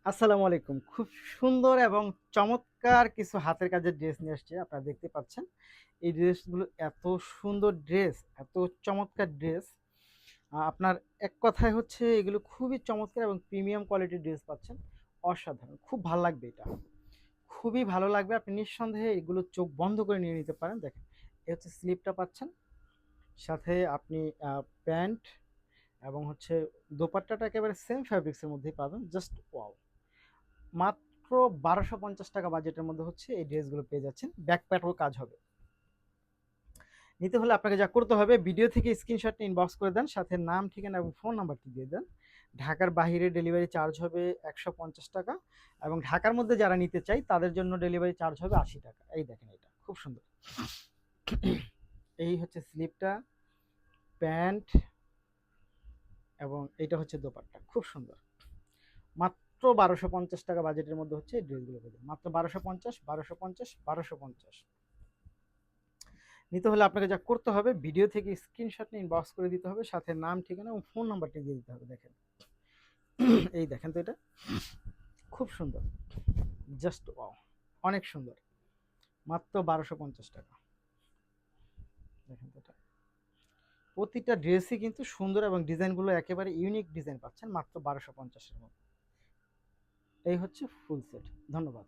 আসসালামু আলাইকুম। খুব সুন্দর এবং চমৎকার কিছু হাতের কাজের ড্রেস নিয়ে আসছি। আপনারা দেখতে পাচ্ছেন। এই ড্রেসগুলো এত সুন্দর ড্রেস, এত চমৎকার ড্রেস। আপনার এক কথায় হচ্ছে এগুলো খুবই চমৎকার এবং প্রিমিয়াম কোয়ালিটির ড্রেস পাচ্ছেন। অসাধারণ। খুব ভাল লাগবে এটা। খুবই ভালো লাগবে। আপনি নিঃসন্দেহে এগুলো চোখ বন্ধ করে নিয়ে নিতে পারেন। দেখেন, এই হচ্ছে স্লিপটা পাচ্ছেন। সাথে আপনি প্যান্ট এবং হচ্ছে দোপাট্টাটা একেবারে সেম ফ্যাব্রিক্সের মধ্যেই পাবেন। Just wow! মাত্র ১২৫০ টাকা বাজেটের মধ্যে হচ্ছে এই ড্রেসগুলো পেয়ে যাচ্ছেন। ব্যাক প্যাটও কাজ হবে। নিতে হলে আপনাকে যা করতে হবে ভিডিও থেকে স্ক্রিনশটটা ইনবক্স করে দেন, সাথে নাম, ঠিকানা এবং ফোন নাম্বারটি দিয়ে দেন। ঢাকার বাহিরে ডেলিভারি চার্জ হবে ১৫০ টাকা এবং ঢাকার মধ্যে যারা নিতে চায় তাদের জন্য ডেলিভারি চার্জ হবে ৮০ টাকা। এই দেখেন এটা খুব সুন্দর। এই হচ্ছে স্লিপটা, প্যান্ট এবং এইটা হচ্ছে দোপাট্টা। খুব সুন্দর। মাত্র ১২৫০ টাকা বাজেটের মধ্যে হচ্ছে এই ড্রেসগুলো পেয়ে যাবেন। মাত্র ১২৫০, ১২৫০, ১২৫০। নিতে হলে আপনাকে যা করতে হবে ভিডিও থেকে স্ক্রিনশট নিয়ে ইনবক্স করে দিতে হবে, সাথে নাম, ঠিকানা এবং ফোন নাম্বারটি দিয়ে দিতে হবে। দেখেন, এই দেখেন তো এটা খুব সুন্দর। Just wow! অনেক সুন্দর। মাত্র ১২৫০ টাকা। দেখেন তো এটা। প্রতিটা ড্রেসই কিন্তু সুন্দর এবং ডিজাইনগুলো একেবারে ইউনিক ডিজাইন পাচ্ছেন মাত্র ১২৫০ এর মধ্যে। এই হচ্ছে ফুল সেট। ধন্যবাদ।